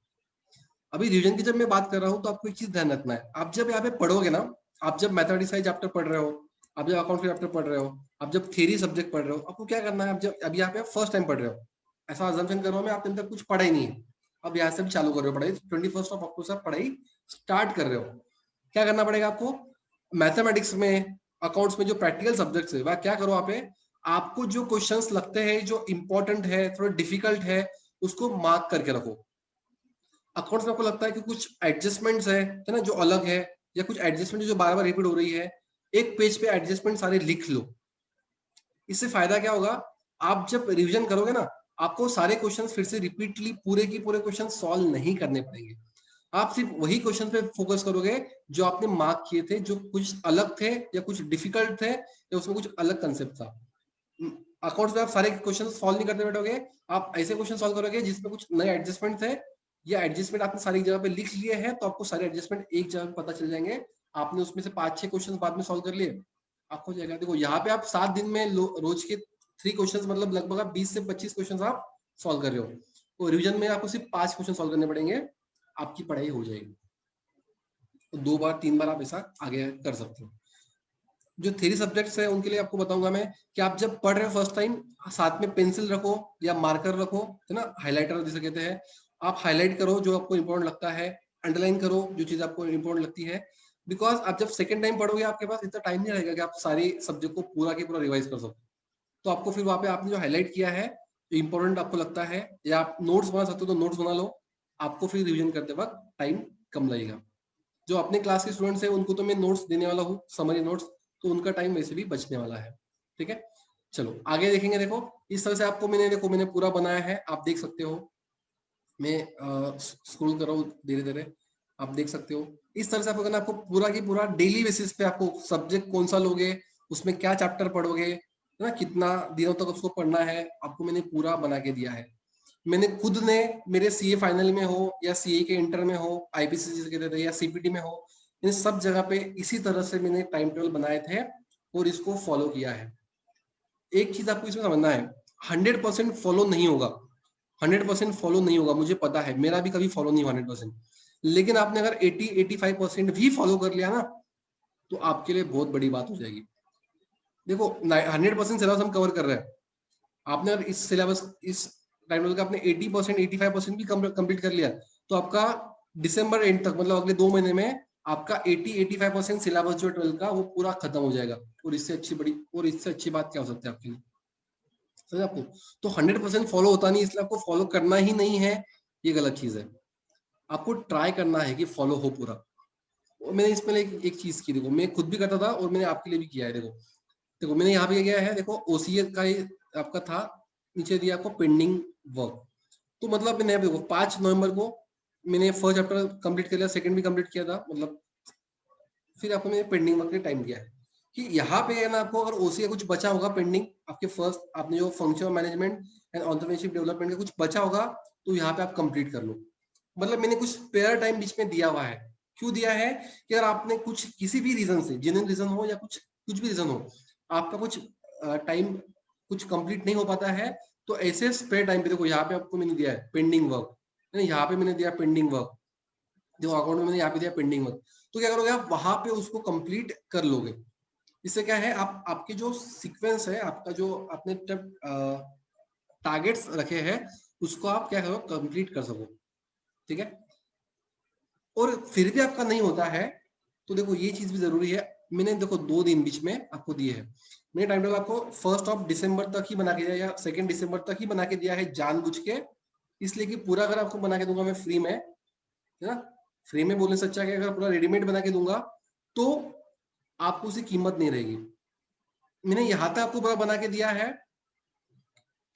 अभी रिवीजन की जब मैं बात कर रहा हूँ, तो आपको एक चीज ध्यान रखना है, आप जब यहाँ पे पढ़ोगे ना, आप जब मैथमेटिक्स का चैप्टर पढ़ रहे हो, आप जब अकाउंट का चैप्टर पढ़ रहे हो, आप जब थ्योरी सब्जेक्ट पढ़ रहे हो, आपको क्या करना है, आप जब अभी यहाँ पे फर्स्ट टाइम पढ़ रहे हो, ऐसा अजम्पशन कर रहा हूँ मैं, आपने तक कुछ पढ़ा ही नहीं है, अब यहाँ से भी चालू कर रहे हो पढ़ाई, 21 अक्टूबर पढ़ाई स्टार्ट कर रहे हो। क्या करना पड़ेगा आपको, मैथमेटिक्स में, अकाउंट्स में जो प्रैक्टिकल सब्जेक्ट्स है, वह क्या करो आप, आपको जो क्वेश्चंस लगते हैं जो इंपॉर्टेंट है, थोड़ा डिफिकल्ट है, उसको मार्क करके रखो। अकाउंट्स में आपको लगता है कि कुछ एडजस्टमेंट्स है ना, जो अलग है, या कुछ एडजस्टमेंट जो बार बार रिपीट हो रही है, एक पेज पे एडजस्टमेंट सारे लिख लो। इससे फायदा क्या होगा, आप जब रिवीजन करोगे ना, आपको सारे क्वेश्चंस फिर से रिपीटली पूरे की पूरे क्वेश्चन सॉल्व नहीं करने पड़ेंगे। आप सिर्फ वही क्वेश्चन पे फोकस करोगे जो आपने मार्क किए थे, जो कुछ अलग थे या कुछ डिफिकल्ट थे या उसमें कुछ अलग कंसेप्ट था। अकाउंट्स में आप सारे क्वेश्चन सॉल्व नहीं करते बैठोगे, आप ऐसे क्वेश्चन सॉल्व करोगे जिसमें कुछ नए एडजस्टमेंट थे, या एडजस्टमेंट आपने सारी जगह पे लिख लिए हैं, तो आपको सारे एडजस्टमेंट एक जगह पे पता चल जाएंगे। आपने उसमें से 5-6 क्वेश्चन बाद में सॉल्व कर लिए, आपको हो जाएगा। देखो यहाँ पे आप 7 दिन में रोज के 3 क्वेश्चन, मतलब लगभग आप 20 से 25 क्वेश्चन आप सॉल्व कर रहे हो, तो रिविजन में आपको सिर्फ 5 क्वेश्चन सॉल्व करने पड़ेंगे, आपकी पढ़ाई हो जाएगी। 2 बार 3 बार आप ऐसा आगे कर सकते हो। जो थ्योरी सब्जेक्ट्स है उनके लिए आपको बताऊंगा मैं कि आप जब पढ़ रहे हो फर्स्ट टाइम, साथ में पेंसिल रखो या मार्कर रखो, है ना, हाइलाइटर जिसे कहते हैं। आप हाईलाइट करो जो आपको इंपॉर्टेंट लगता है, अंडरलाइन करो जो चीज आपको इंपॉर्टेंट लगती है। बिकॉज आप जब सेकंड टाइम पढ़ोगे आपके पास इतना टाइम नहीं रहेगा कि आप सारे सब्जेक्ट को पूरा के पूरा रिवाइज कर सको। तो आपको फिर वहां पे आपने जो हाईलाइट किया है, जो इंपॉर्टेंट आपको लगता है, या आप नोट्स बना सकते हो तो नोट्स बना लो। आपको फिर रिविजन करते वक्त टाइम कम लगेगा। जो अपने क्लास के स्टूडेंट्स हैं उनको तो मैं नोट्स देने वाला हूँ, समरी नोट्स, तो उनका टाइम वैसे भी बचने वाला है। ठीक है, चलो आगे देखेंगे। देखो इस तरह से आपको मैंने पूरा बनाया है, आप देख सकते हो। मैं स्क्रॉल कर रहा हूँ धीरे धीरे, आप देख सकते हो। इस तरह से आपको करना, आपको पूरा की पूरा डेली बेसिस पे आपको सब्जेक्ट कौन सा लोगे, उसमें क्या चैप्टर पढ़ोगे, है ना, कितना दिनों तक उसको पढ़ना है, आपको मैंने पूरा बना के दिया है। मैंने खुद ने, मेरे सीए फाइनल में हो या सीए के इंटर में हो, आईपीसी जिसे कहते थे, या सीपीटी में हो, इन सब जगह पे इसी तरह से मैंने टाइम टेबल बनाए थे और इसको फॉलो किया है। एक चीज आपको इसमें समझना है, 100% फॉलो नहीं होगा, 100% फॉलो नहीं होगा, मुझे पता है, मेरा भी कभी फॉलो नहीं हुआ 100%। लेकिन आपने अगर 80-85% भी फॉलो कर लिया ना, तो आपके लिए बहुत बड़ी बात हो जाएगी। देखो 100% सिलेबस हम कवर कर रहे हैं, आपने अगर इस सिलेबस, इस टाइम टेबल का आपने 80%, 85% भी कंप्लीट कर लिया, तो आपका दिसंबर एंड तक, मतलब अगले 2 महीने में आपका 80-85% सिलेबस जो 12 का वो पूरा खत्म हो जाएगा। और इससे अच्छी बात क्या हो सकती है आपके लिए, समझ आपको। तो 100% फॉलो होता नहीं, इसलिए आपको फॉलो करना ही नहीं है, ये गलत चीज है। आपको ट्राई करना है कि फॉलो हो पूरा। और मैंने इसमें एक चीज की, देखो मैं खुद भी करता था और मैंने आपके लिए भी किया है। देखो देखो मैंने यहाँ पे क्या है, देखो ओसीए का ही आपका था, नीचे दिया आपको पेंडिंग वर्क। तो मतलब मैंने देखो 5 नवंबर को मैंने फर्स्ट चैप्टर कंप्लीट कर लिया, सेकंड भी कंप्लीट किया था, मतलब फिर आपको मैंने पेंडिंग वर्क के टाइम दिया है कि यहाँ पे है ना, आपको अगर ओसीए कुछ बचा होगा पेंडिंग, आपके फर्स्ट आपने जो functional management and entrepreneurship development का कुछ बचा होगा, तो यहाँ पे आप कंप्लीट कर लो। मतलब मैंने कुछ स्पेयर टाइम बीच में दिया हुआ है। क्यों दिया है कि अगर आपने कुछ किसी भी रीजन से, जेन्युइन रीजन हो या कुछ कुछ भी रीजन हो, आपका कुछ टाइम कुछ कंप्लीट नहीं हो पाता है, तो ऐसे स्पेयर टाइम पे देखो यहाँ पे आपको मैंने दिया है पेंडिंग वर्क, यहाँ पे मैंने दिया पेंडिंग वर्क, जो अकाउंट में मैंने यहाँ पे दिया पेंडिंग वर्क। तो क्या करोगे आप वहां पे उसको कंप्लीट कर लोगे। इससे क्या है, आप आपके जो सीक्वेंस है, आपका जो आपने टारगेट्स रखे हैं, उसको आप क्या करो, कंप्लीट कर सको। ठीक है, और फिर भी आपका नहीं होता है, तो देखो ये चीज भी जरूरी है। मैंने देखो 2 दिन बीच में आपको दिए हैं, मैंने टाइम टेबल आपको 1 दिसंबर तक ही बना के दिया, या 2 दिसंबर तक ही बना के दिया है जानबूझ के, इसलिए कि पूरा अगर आपको बना के दूंगा मैं फ्री में, है ना, फ्री में बोलने से अच्छा है कि अगर पूरा रेडीमेड बना के दूंगा तो आपको उसकी कीमत नहीं रहेगी। मैंने यहाँ तक आपको पूरा बना के दिया है,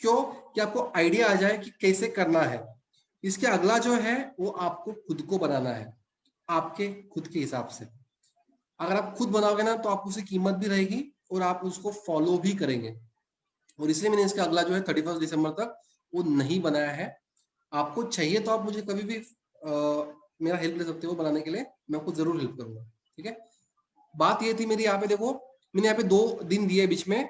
क्यों, कि आपको आइडिया आ जाए कि कैसे करना है। इसके अगला जो है वो आपको खुद को बनाना है, आपके खुद के हिसाब से। अगर आप खुद बनाओगे ना तो आपको उसकी कीमत भी रहेगी और आप उसको फॉलो भी करेंगे। और इसलिए मैंने इसका अगला जो है 31 दिसंबर तक वो नहीं बनाया है। आपको चाहिए तो आप मुझे कभी भी मेरा हेल्प ले सकते हो बनाने के लिए, मैं आपको जरूर हेल्प करूंगा। ठीक है, बात ये थी मेरी, यहाँ पे देखो मैंने यहाँ पे 2 दिन दिए बीच में,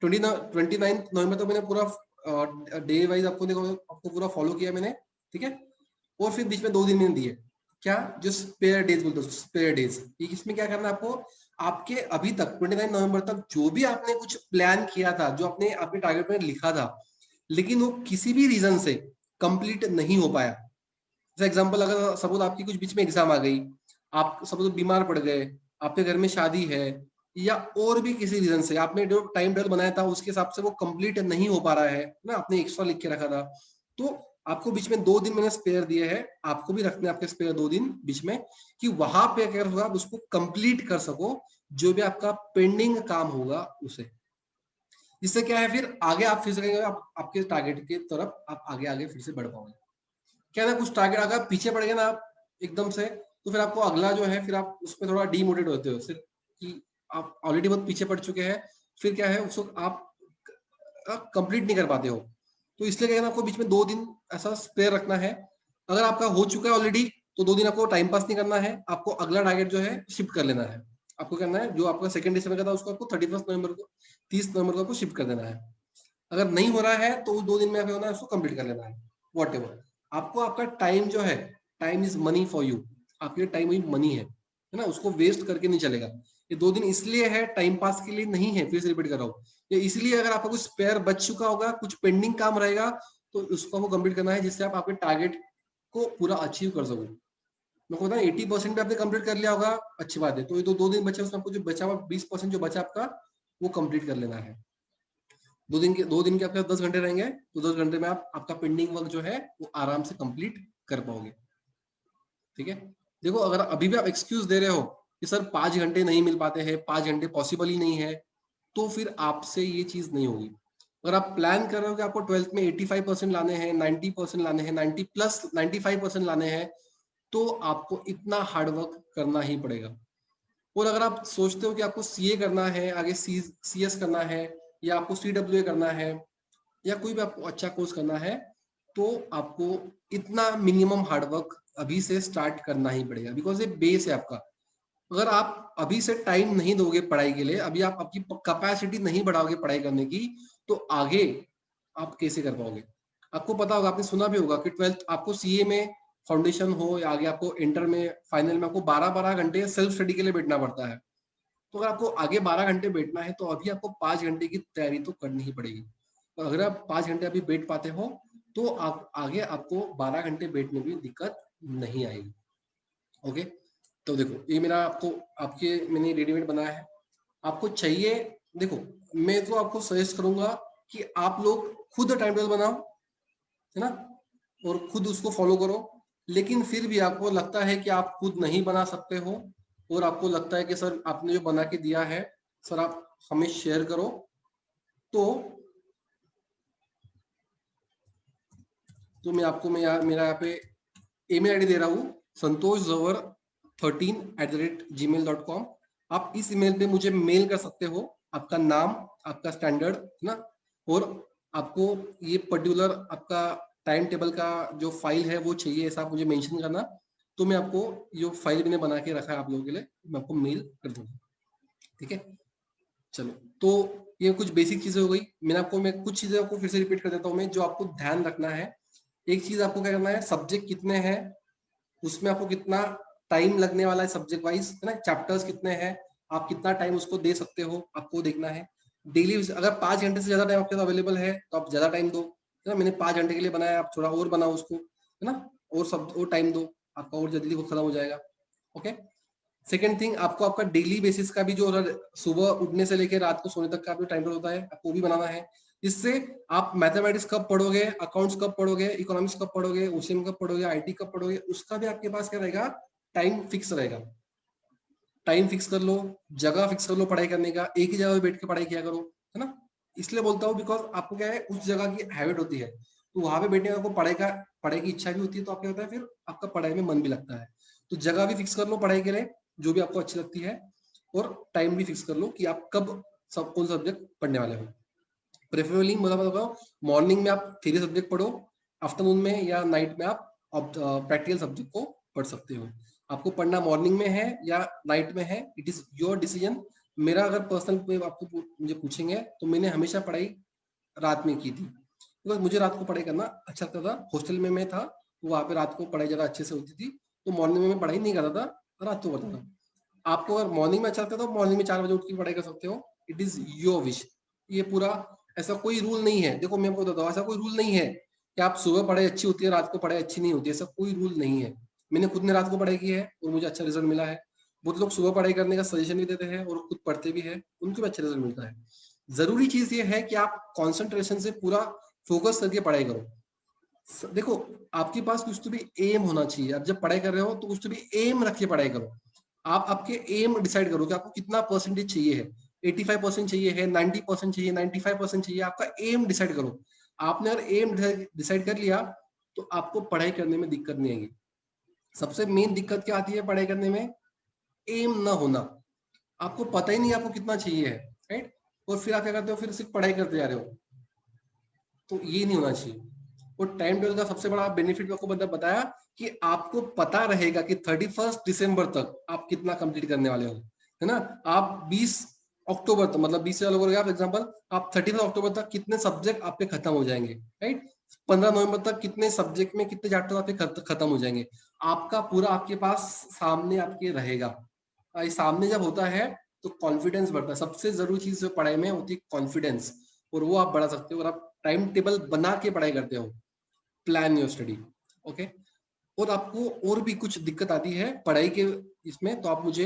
29 नवंबर तक मैंने पूरा डे वाइज आपको देखो, आपको पूरा फॉलो किया मैंने। ठीक है, और फिर बीच में 2 दिन मैंने दिए, क्या, जो स्पेयर डेज बोलते हैं, स्पेयर डेज। इसमें क्या करना है आपको, आपके अभी तक 29 नवंबर तक जो भी आपने कुछ प्लान किया था, जो आपने आपके टारगेट में लिखा था, लेकिन वो किसी भी रीजन से कंप्लीट नहीं हो पाया। जैसे एग्जांपल, अगर सपोज आपकी कुछ बीच में एग्जाम आ गई, आप सपोज बीमार पड़ गए, आपके घर में शादी है, या और भी किसी रीजन से आपने जो टाइम टेबल बनाया था उसके हिसाब से वो कंप्लीट नहीं हो पा रहा है ना, आपने एक्स्ट्रा लिख के रखा था, तो आपको बीच में 2 दिन मैंने स्पेयर दिए हैं, आपको भी रखने आपके स्पेयर 2 दिन बीच में, कि वहां पे अगर होगा आप उसको कंप्लीट कर सको, जो भी आपका पेंडिंग काम होगा उसे। इससे क्या है, फिर आगे आप फिर से कहेंगे, आपके टारगेट की तरफ आप आगे आगे फिर से बढ़ पाओगे। क्या ना, कुछ टारगेट अगर पीछे पड़ गए ना आप एकदम से, तो फिर आपको अगला जो है, फिर आप उसमें थोड़ा डीमोटिवेट होते हो सिर्फ, कि आप ऑलरेडी बहुत पीछे पड़ चुके हैं, फिर क्या है उसको आप कंप्लीट नहीं कर पाते हो। तो इसलिए क्या है ना, आपको बीच में 2 दिन ऐसा स्पेयर रखना है। अगर आपका हो चुका है ऑलरेडी, तो 2 दिन आपको टाइम पास नहीं करना है, आपको अगला टारगेट जो है शिफ्ट कर लेना है। आपको करना है, जो आपका 2 दिसंबर का था उसको आपको 31 नवंबर को, 30 नवंबर को आपको शिफ्ट कर देना है। अगर नहीं हो रहा है तो उस 2 दिन में होना है, उसको कंप्लीट कर लेना है, वॉट एवर। आपको आपका टाइम जो है, time is money for you, आपके लिए टाइम ही मनी है। है ना, उसको वेस्ट करके नहीं चलेगा। ये 2 दिन इसलिए है, टाइम पास के लिए नहीं है, फिर से रिपीट कर रहा हूँ। ये इसलिए अगर आपका कुछ स्पेयर बच चुका होगा, कुछ पेंडिंग काम रहेगा, तो उसको आपको कंप्लीट करना है, जिससे आप आपके टारगेट को पूरा अचीव कर सको। मेरे को पता है 80% भी आपने कंप्लीट कर लिया होगा, अच्छी बात है। तो ये तो 2 दिन बचे, उसमें आपको जो बचा हुआ 20% जो बचा आपका, वो कंप्लीट कर लेना है। 2 दिन के आपके 10 घंटे रहेंगे, तो 10 घंटे में आप आपका पेंडिंग वर्क जो है वो आराम से कंप्लीट कर पाओगे। ठीक है, देखो अगर अभी भी आप एक्सक्यूज दे रहे हो कि सर 5 घंटे नहीं मिल पाते हैं, 5 घंटे पॉसिबल ही नहीं है, तो फिर आपसे ये चीज नहीं होगी। अगर आप प्लान कर रहे हो कि आपको 12th में 85% लाने हैं, 90% लाने हैं, 90 प्लस 95% लाने हैं, तो आपको इतना हार्डवर्क करना ही पड़ेगा। और अगर आप सोचते हो कि आपको सीए करना है, आगे सीएस करना है, या आपको सीडब्ल्यूए करना है, या कोई भी आपको अच्छा कोर्स करना है, तो आपको इतना मिनिमम हार्डवर्क अभी से स्टार्ट करना ही पड़ेगा, बिकॉज ये बेस है आपका। अगर आप अभी से टाइम नहीं दोगे पढ़ाई के लिए, अभी आप आपकी कैपेसिटी नहीं बढ़ाओगे पढ़ाई करने की, तो आगे आप कैसे कर पाओगे। आपको पता होगा, आपने सुना भी होगा कि 12th आपको सीए में फाउंडेशन हो या आगे आपको इंटर में फाइनल में आपको 12-12 घंटे सेल्फ स्टडी के लिए बैठना पड़ता है। तो अगर आपको आगे 12 घंटे बैठना है, तो अभी आपको 5 घंटे की तैयारी तो करनी ही पड़ेगी। और अगर आप 5 घंटे अभी बैठ पाते हो, तो आप आगे आपको 12 घंटे बैठने में दिक्कत नहीं आएगी। ओके, तो देखो ये मेरा आपको आपके मैंने रेडीमेड बनाया है, आपको चाहिए। देखो मैं तो आपको सजेस्ट करूंगा कि आप लोग खुद टाइम टेबल बनाओ, है ना, और खुद उसको फॉलो करो। लेकिन फिर भी आपको लगता है कि आप खुद नहीं बना सकते हो, और आपको लगता है कि सर आपने जो बना के दिया है सर आप हमें शेयर करो, तो मैं आपको मेरा यहाँ पे ईमेल आईडी दे रहा हूँ, santoshjawar13@gmail.com। आप इस ईमेल पे मुझे मेल कर सकते हो, आपका नाम, आपका स्टैंडर्ड, है ना, और आपको ये पर्टिकुलर आपका टाइम टेबल का जो फाइल है वो चाहिए, ऐसा आप मुझे मेंशन करना। तो मैं आपको जो फाइल मैंने बना के रखा है आप लोगों के लिए, मैं आपको मेल कर दूंगा। ठीक है, चलो, तो ये कुछ बेसिक चीजें हो गई। मैं कुछ चीजें आपको फिर से रिपीट कर देता हूँ, मैं जो आपको ध्यान रखना है। एक चीज आपको क्या करना है, सब्जेक्ट कितने हैं, उसमें आपको कितना टाइम लगने वाला है सब्जेक्ट वाइज, है ना, चैप्टर्स कितने हैं, आप कितना टाइम उसको दे सकते हो, आपको देखना है। डेली अगर 5 घंटे से ज्यादा टाइम आपके पास अवेलेबल है, तो आप ज्यादा टाइम दो, है ना। मैंने 5 घंटे के लिए बनाया, आप थोड़ा और बनाओ उसको, है ना, और सब और टाइम दो, आपका और जल्दी वो खत्म हो जाएगा। ओके, सेकेंड थिंग, आपको आपका डेली बेसिस का भी जो सुबह उठने से लेकर रात को सोने तक का भी टाइम टेबल होता है, आपको भी बनाना है। इससे आप मैथमेटिक्स कब पढ़ोगे, अकाउंट्स कब पढ़ोगे, इकोनॉमिक्स कब पढ़ोगे, ओसीएम कब पढ़ोगे, आईटी कब पढ़ोगे, उसका भी आपके पास क्या रहेगा, टाइम फिक्स रहेगा। टाइम फिक्स कर लो, जगह फिक्स कर लो पढ़ाई करने का, एक ही जगह पे बैठ के पढ़ाई किया करो, है ना। इसलिए बोलता हूँ बिकॉज आपको क्या है, उस जगह की हैबिट होती है, तो वहां पे बैठने का आपको पढ़ाई की इच्छा भी होती है, तो आपको होता है फिर आपका पढ़ाई में मन भी लगता है। तो जगह भी फिक्स कर लो पढ़ाई के लिए, जो भी आपको अच्छी लगती है, और टाइम भी फिक्स कर लो कि आप कब कौन सा सब्जेक्ट पढ़ने वाले हो। प्रेफरेबली मतलब मॉर्निंग में आप थ्योरी सब्जेक्ट पढ़ो, आफ्टरनून में या नाइट में आप प्रैक्टिकल सब्जेक्ट को पढ़ सकते हो। आपको पढ़ना मॉर्निंग में है या नाइट में है, इट इज योर डिसीजन। मेरा अगर पर्सनल आपको मुझे पूछेंगे, तो मैंने हमेशा पढ़ाई रात में की थी, बिकॉज मुझे रात को पढ़ाई करना अच्छा लगता था। हॉस्टल में मैं था, तो वहाँ पे रात को पढ़ाई ज़्यादा अच्छे से होती थी, तो मॉर्निंग में मैं पढ़ाई नहीं करता था, रात को करता था। आपको अगर मॉर्निंग में अच्छा लगता है, तो मॉर्निंग में 4 बजे उठ के पढ़ाई कर सकते हो, इट इज योर विश। ये पूरा ऐसा कोई रूल नहीं है। देखो मैं आपको बताता हूँ, ऐसा कोई रूल नहीं है कि आप सुबह पढ़ाई अच्छी होती है, रात को पढ़ाई अच्छी नहीं होती है, ऐसा कोई रूल नहीं है। मैंने खुद ने रात को पढ़ाई की है और मुझे अच्छा रिजल्ट मिला है। बहुत लोग सुबह पढ़ाई करने का सजेशन भी देते हैं और खुद पढ़ते भी है, उनको भी अच्छा रिजल्ट मिलता है। जरूरी चीज ये है कि आप कॉन्सेंट्रेशन से पूरा फोकस करके पढ़ाई करो। देखो आपके पास कुछ तो भी एम होना चाहिए, आप जब पढ़ाई कर रहे हो तो कुछ तो भी एम रख के पढ़ाई करो। आप आपके एम डिसाइड करो कि आपको कितना परसेंटेज चाहिए है, 85% चाहिए है, 90% चाहिए, 95% चाहिए, आपका एम डिसाइड करो। आपने अगर एम डिसाइड कर लिया, तो आपको पढ़ाई करने में दिक्कत नहीं आएगी। सबसे मेन दिक्कत क्या आती है पढ़ाई करने में, एम ना होना। आपको पता ही नहीं आपको कितना चाहिए है, राइट, और फिर आप क्या करते हो, फिर सिर्फ पढ़ाई करते जा रहे हो, तो ये नहीं होना चाहिए। और टाइम टेबल का सबसे बड़ा बेनिफिट आपको बताया कि आपको पता रहेगा कि 31 दिसंबर तक आप कितना कंप्लीट करने वाले हो, है ना। आप 20 अक्टूबर तक, मतलब 20 से अलग हो गया एग्जाम्पल, आप 31 अक्टूबर तक कितने सब्जेक्ट आपके खत्म हो जाएंगे, राइट। 15 नवंबर तक कितने सब्जेक्ट में कितने चैप्टर आपके खत्म हो जाएंगे, आपका पूरा आपके पास सामने आपके रहेगा। सामने जब होता है तो कॉन्फिडेंस बढ़ता है। सबसे जरूरी चीज जो पढ़ाई में होती है कॉन्फिडेंस, और वो आप बढ़ा सकते हो और आप टाइम टेबल बना के पढ़ाई करते हो, प्लान योर स्टडी। ओके, और आपको और भी कुछ दिक्कत आती है पढ़ाई के इसमें, तो आप मुझे,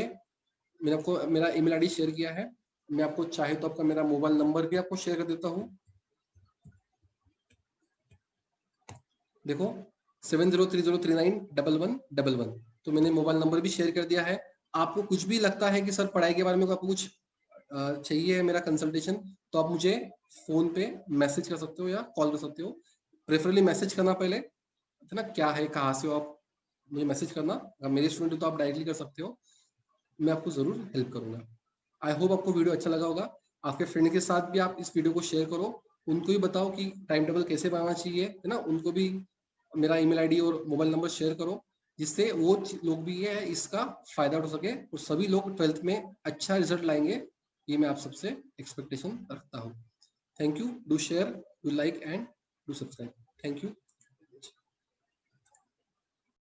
मैंने आपको मेरा ईमेल आईडी शेयर किया है, मैं आपको चाहे तो आपका मेरा मोबाइल नंबर भी आपको शेयर कर देता हूँ। देखो 7030391111, तो मैंने मोबाइल नंबर भी शेयर कर दिया है। आपको कुछ भी लगता है कि सर पढ़ाई के बारे में आपको कुछ चाहिए है मेरा कंसल्टेशन, तो आप मुझे फोन पे मैसेज कर सकते हो या कॉल कर सकते हो। प्रेफरली मैसेज करना पहले, है ना, क्या है, कहाँ से हो आप, मुझे मैसेज करना। अगर मेरे स्टूडेंट हो तो आप डायरेक्टली कर सकते हो, मैं आपको जरूर हेल्प करूंगा। आई होप आपको वीडियो अच्छा लगा होगा। आपके फ्रेंड के साथ भी आप इस वीडियो को शेयर करो, उनको भी बताओ कि टाइम टेबल कैसे बनाना चाहिए, है ना, उनको भी मेरा ईमेल आईडी और मोबाइल नंबर शेयर करो, जिससे वो लोग भी है इसका फायदा उठा सके और सभी लोग 12th में अच्छा रिजल्ट लाएंगे। ये मैं आप सबसे एक्सपेक्टेशन रखता हूँ। Thank you, do share, do like and do subscribe. Thank you.